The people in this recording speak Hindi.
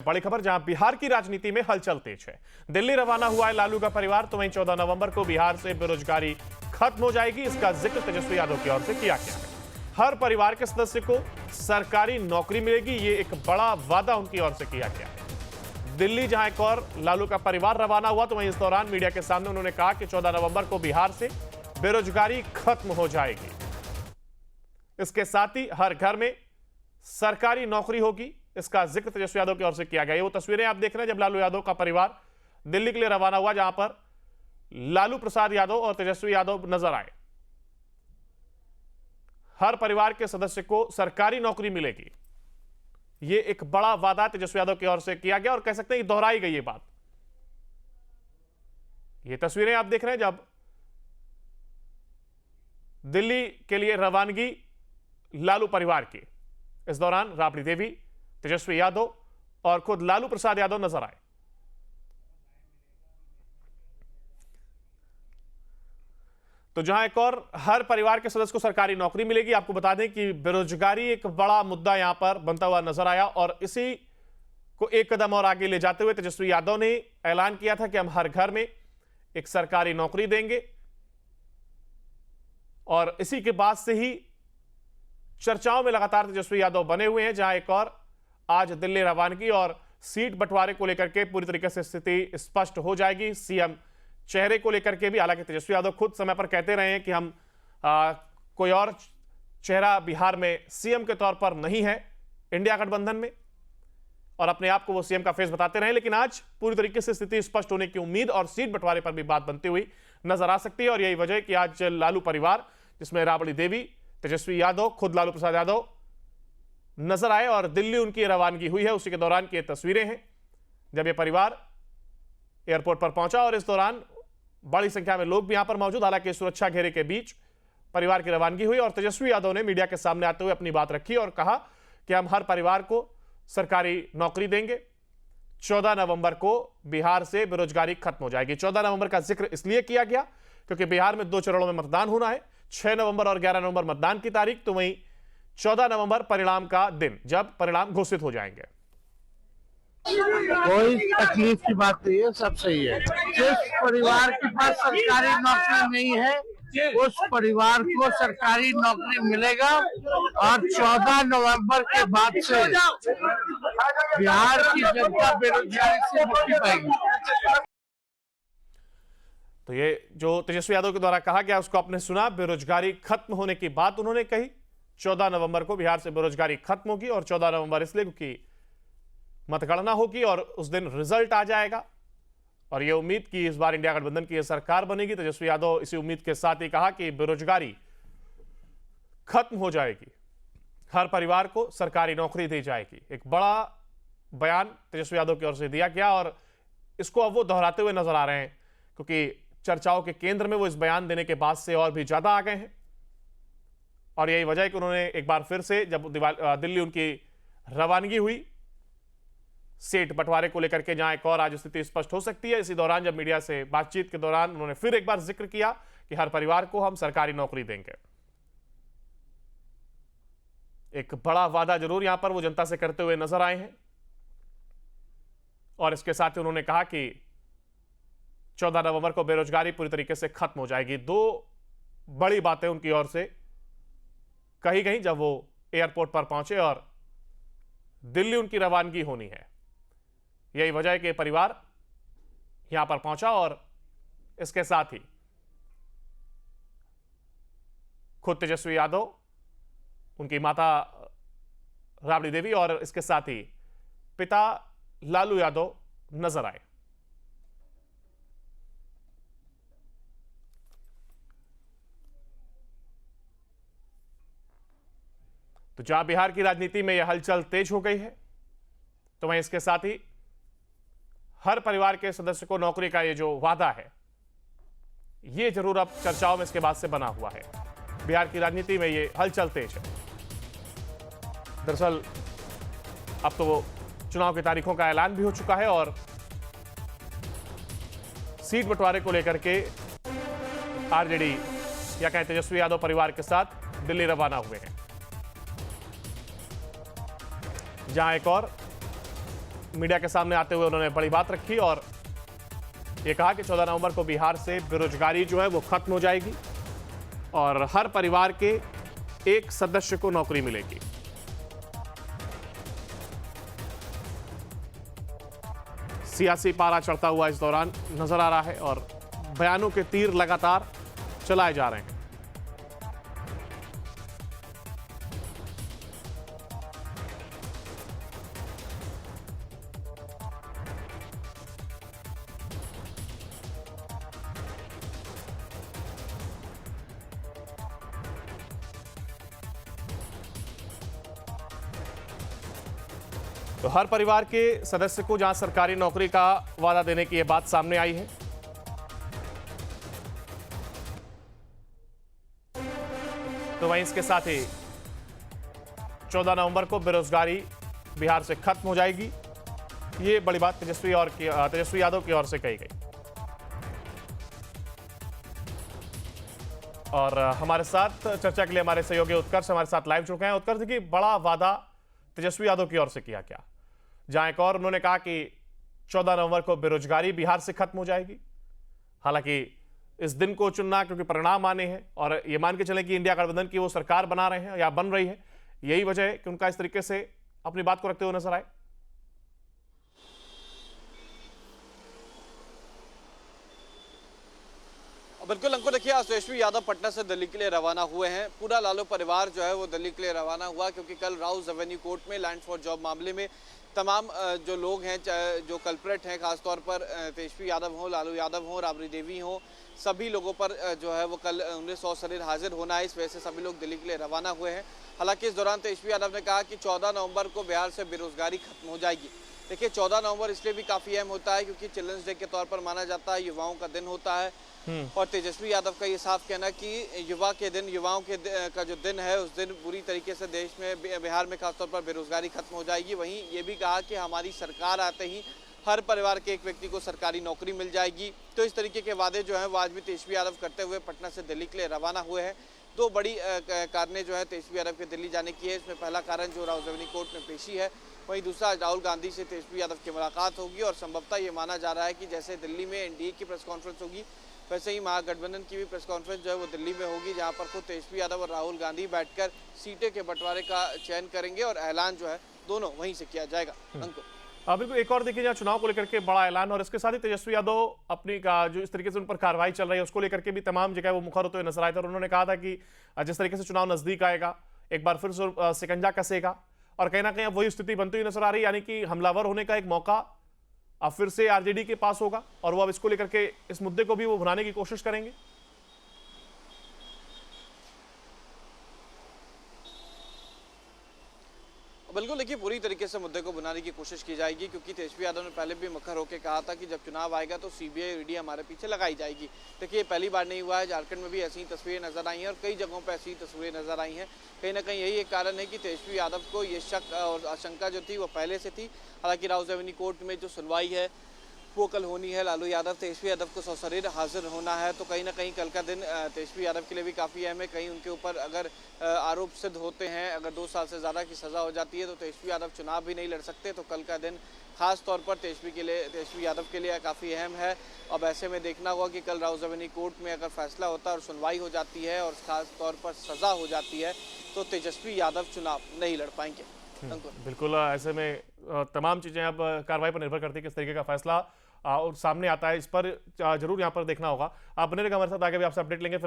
बड़ी खबर जहां बिहार की राजनीति में हलचल तेज है। दिल्ली रवाना हुआ है लालू का परिवार, तो वहीं 14 नवंबर को बिहार से बेरोजगारी खत्म हो जाएगी। इसका जिक्र तेजस्वी यादव की ओर से किया गया है। हर परिवार के सदस्य को सरकारी नौकरी मिलेगी, ये एक बड़ा वादा उनकी ओर से किया गया है। दिल्ली जहां एक और लालू का परिवार रवाना हुआ, तो वहीं इस दौरान मीडिया के सामने उन्होंने कहा कि 14 नवंबर को बिहार से बेरोजगारी खत्म हो जाएगी। इसके साथ ही हर घर में सरकारी नौकरी होगी, इसका जिक्र तेजस्वी यादव की ओर से किया गया। ये वो तस्वीरें आप देख रहे हैं जब लालू यादव का परिवार दिल्ली के लिए रवाना हुआ, जहां पर लालू प्रसाद यादव और तेजस्वी यादव नजर आए। हर परिवार के सदस्य को सरकारी नौकरी मिलेगी, ये एक बड़ा वादा तेजस्वी यादव की ओर से किया गया और कह सकते हैं कि दोहराई गई ये बात। ये तस्वीरें आप देख रहे हैं जब दिल्ली के लिए रवानगी लालू परिवार की। इस दौरान राबड़ी देवी, तेजस्वी यादव और खुद लालू प्रसाद यादव नजर आए। तो जहां एक और हर परिवार के सदस्य को सरकारी नौकरी मिलेगी। आपको बता दें कि बेरोजगारी एक बड़ा मुद्दा यहां पर बनता हुआ नजर आया और इसी को एक कदम और आगे ले जाते हुए तेजस्वी यादव ने ऐलान किया था कि हम हर घर में एक सरकारी नौकरी देंगे। और इसी के बाद से ही चर्चाओं में लगातार तेजस्वी यादव बने हुए हैं, जहां एक और आज दिल्ली रवानगी और सीट बंटवारे को लेकर के पूरी तरीके से स्थिति स्पष्ट हो जाएगी। सीएम चेहरे को लेकर के भी, हालांकि तेजस्वी यादव खुद समय पर कहते रहे हैं कि हम कोई और चेहरा बिहार में सीएम के तौर पर नहीं है इंडिया गठबंधन में, और अपने आप को वो सीएम का फेस बताते रहे। लेकिन आज पूरी तरीके से स्थिति स्पष्ट होने की उम्मीद और सीट बंटवारे पर भी बात बनती हुई नजर आ सकती है। और यही वजह है कि आज लालू परिवार, जिसमें राबड़ी देवी, तेजस्वी यादव, खुद लालू प्रसाद यादव नजर आए और दिल्ली उनकी रवानगी हुई है। उसी के दौरान की तस्वीरें हैं जब यह परिवार एयरपोर्ट पर पहुंचा और इस दौरान बड़ी संख्या में लोग भी यहां पर मौजूद, हालांकि सुरक्षा घेरे के बीच परिवार की रवानगी हुई। और तेजस्वी यादव ने मीडिया के सामने आते हुए अपनी बात रखी और कहा कि हम हर परिवार को सरकारी नौकरी देंगे। 14 नवंबर को बिहार से बेरोजगारी खत्म हो जाएगी। 14 नवंबर का जिक्र इसलिए किया गया क्योंकि बिहार में 2 चरणों में मतदान होना है, 6 नवंबर और 11 नवंबर मतदान की तारीख, तो वहीं 14 नवंबर परिणाम का दिन, जब परिणाम घोषित हो जाएंगे। कोई तकलीफ की बात नहीं है, सब सही है। जिस परिवार के पास सरकारी नौकरी नहीं है उस परिवार को सरकारी नौकरी मिलेगा और 14 नवंबर के बाद से बिहार की जनता बेरोजगारी से मुक्ति पाएगी। तो ये जो तेजस्वी यादव के द्वारा कहा गया उसको आपने सुना। बेरोजगारी खत्म होने की बात उन्होंने कही। 14 नवंबर को बिहार से बेरोजगारी खत्म होगी और 14 नवंबर इसलिए क्योंकि मतगणना होगी और उस दिन रिजल्ट आ जाएगा और यह उम्मीद की इस बार इंडिया गठबंधन की सरकार बनेगी। तेजस्वी यादव इसी उम्मीद के साथ ही कहा कि बेरोजगारी खत्म हो जाएगी, हर परिवार को सरकारी नौकरी दी जाएगी। एक बड़ा बयान तेजस्वी यादव की ओर से दिया गया और इसको अब वो दोहराते हुए नजर आ रहे हैं क्योंकि चर्चाओं के केंद्र में वो इस बयान देने के बाद से और भी ज्यादा आ गए हैं। और यही वजह है कि उन्होंने एक बार फिर से जब दिल्ली उनकी रवानगी हुई सीट बंटवारे को लेकर के, जहां एक और आज स्थिति स्पष्ट हो सकती है, इसी दौरान जब मीडिया से बातचीत के दौरान उन्होंने फिर एक बार जिक्र किया कि हर परिवार को हम सरकारी नौकरी देंगे। एक बड़ा वादा जरूर यहां पर वो जनता से करते हुए नजर आए हैं और इसके साथ ही उन्होंने कहा कि 14 नवंबर को बेरोजगारी पूरी तरीके से खत्म हो जाएगी। 2 बड़ी बातें उनकी ओर से कही गई जब वो एयरपोर्ट पर पहुंचे और दिल्ली उनकी रवानगी होनी है। यही वजह है कि परिवार यहां पर पहुंचा और इसके साथ ही खुद तेजस्वी यादव, उनकी माता राबड़ी देवी और इसके साथ ही पिता लालू यादव नजर आए। तो जहां बिहार की राजनीति में यह हलचल तेज हो गई है, तो वहीं इसके साथ ही हर परिवार के सदस्य को नौकरी का ये जो वादा है, ये जरूर अब चर्चाओं में इसके बाद से बना हुआ है। बिहार की राजनीति में ये हलचल तेज है। दरअसल अब तो वो चुनाव की तारीखों का ऐलान भी हो चुका है और सीट बंटवारे को लेकर के आरजेडी या कहें तेजस्वी यादव परिवार के साथ दिल्ली रवाना हुए हैं, जहां एक और मीडिया के सामने आते हुए उन्होंने बड़ी बात रखी और ये कहा कि 14 नवंबर को बिहार से बेरोजगारी जो है वो खत्म हो जाएगी और हर परिवार के एक सदस्य को नौकरी मिलेगी। सियासी पारा चढ़ता हुआ इस दौरान नजर आ रहा है और बयानों के तीर लगातार चलाए जा रहे हैं। तो हर परिवार के सदस्य को जहां सरकारी नौकरी का वादा देने की यह बात सामने आई है, तो वहीं इसके साथ ही 14 नवंबर को बेरोजगारी बिहार से खत्म हो जाएगी। ये बड़ी बात तेजस्वी यादव की ओर से कही गई। और हमारे साथ चर्चा के लिए हमारे सहयोगी उत्कर्ष हमारे साथ लाइव जुड़ गए हैं। उत्कर्ष, देखिए, बड़ा वादा तेजस्वी यादव की ओर से किया क्या, जहां एक और उन्होंने कहा कि 14 नवंबर को बेरोजगारी बिहार से खत्म हो जाएगी। हालांकि इस दिन को चुनना क्योंकि परिणाम आने हैं और ये मान के चलें कि इंडिया गठबंधन की वो सरकार बना रहे हैं या बन रही है, यही वजह है कि उनका इस तरीके से अपनी बात को रखते हुए नजर आए। बिल्कुल अंकुर, देखिए, आज तेजस्वी यादव पटना से दिल्ली के लिए रवाना हुए हैं। पूरा लालू परिवार जो है वो दिल्ली के लिए रवाना हुआ क्योंकि कल राउज एवेन्यू कोर्ट में लैंड फॉर जॉब मामले में तमाम जो लोग हैं, जो कल्प्रेट हैं, खासतौर पर तेजस्वी यादव हो, लालू यादव हो, राबड़ी देवी हो, सभी लोगों पर जो है वो कल उन्हें सशरीर हाजिर होना है। इस वजह से सभी लोग दिल्ली के लिए रवाना हुए हैं। हालांकि इस दौरान तेजस्वी यादव ने कहा कि 14 नवंबर को बिहार से बेरोजगारी खत्म हो जाएगी। देखिए, 14 नवंबर इसलिए भी काफ़ी अहम होता है क्योंकि चिल्ड्रंस डे के तौर पर माना जाता है, युवाओं का दिन होता है। और तेजस्वी यादव का ये साफ कहना कि युवाओं के का जो दिन है, उस दिन पूरी तरीके से देश में, बिहार में खासतौर पर बेरोजगारी खत्म हो जाएगी। वहीं ये भी कहा कि हमारी सरकार आते ही हर परिवार के एक व्यक्ति को सरकारी नौकरी मिल जाएगी। तो इस तरीके के वादे जो हैं वो आज भी तेजस्वी यादव करते हुए पटना से दिल्ली के लिए रवाना हुए हैं। दो बड़ी कारणें जो है तेजस्वी यादव के दिल्ली जाने की है। इसमें पहला कारण जो राउज एवेन्यू कोर्ट में पेशी है, वहीं दूसरा राहुल गांधी से तेजस्वी यादव की मुलाकात होगी और संभवतः ये माना जा रहा है कि जैसे दिल्ली में एनडीए की प्रेस कॉन्फ्रेंस होगी, वैसे ही महागठबंधन की भी प्रेस कॉन्फ्रेंस जो है वो दिल्ली में होगी, जहां पर खुद तेजस्वी यादव और राहुल गांधी बैठकर सीटें के बंटवारे का चयन करेंगे और ऐलान जो है दोनों वहीं से किया जाएगा। अंकुर, बिल्कुल, एक और देखिए, जहाँ चुनाव को लेकर के बड़ा ऐलान और इसके साथ ही तेजस्वी यादव अपनी का जो इस तरीके से उन पर कार्रवाई चल रही है उसको लेकर के भी तमाम जगह वो मुखर होते हुए नजर आए थे और उन्होंने कहा था कि जिस तरीके से चुनाव नजदीक आएगा एक बार फिर से शिकंजा कसेगा और कहीं ना कहीं अब वही स्थिति बनती हुई नजर आ रही है, यानी कि हमलावर होने का एक मौका अब फिर से आरजेडी के पास होगा और वो अब इसको लेकर के इस मुद्दे को भी वो भुनाने की कोशिश करेंगे। बिल्कुल, देखिए, पूरी तरीके से मुद्दे को बनाने की कोशिश की जाएगी क्योंकि तेजस्वी यादव ने पहले भी मुखर होकर कहा था कि जब चुनाव आएगा तो सीबीआई ईडी हमारे पीछे लगाई जाएगी। देखिए, पहली बार नहीं हुआ है, झारखंड में भी ऐसी तस्वीरें नजर आई हैं और कई जगहों पर ऐसी तस्वीरें नजर आई हैं। कहीं ना कहीं यही एक कारण है कि तेजस्वी यादव को ये शक और आशंका जो थी वो पहले से थी। हालांकि राउज एवेन्यू कोर्ट में जो सुनवाई है वो कल होनी है, लालू यादव, तेजस्वी यादव को सशरीर हाजिर होना है, तो कहीं ना कहीं कल का दिन तेजस्वी यादव के लिए भी काफ़ी अहम है। कहीं उनके ऊपर अगर आरोप सिद्ध होते हैं, अगर 2 साल से ज़्यादा की सज़ा हो जाती है तो तेजस्वी यादव चुनाव भी नहीं लड़ सकते। तो कल का दिन खास तौर पर तेजस्वी यादव के लिए काफ़ी अहम है। अब ऐसे में देखना होगा कि कल राउज एवेन्यू कोर्ट में अगर फैसला होता है और सुनवाई हो जाती है और ख़ास तौर पर सज़ा हो जाती है तो तेजस्वी यादव चुनाव नहीं लड़ पाएंगे। बिल्कुल, ऐसे में तमाम चीज़ें अब कार्रवाई पर निर्भर करती है, किस तरीके का फैसला और सामने आता है, इस पर जरूर यहाँ पर देखना होगा। आप बने रहेगा हमारे साथ, आगे भी आपसे अपडेट लेंगे। फिलहाल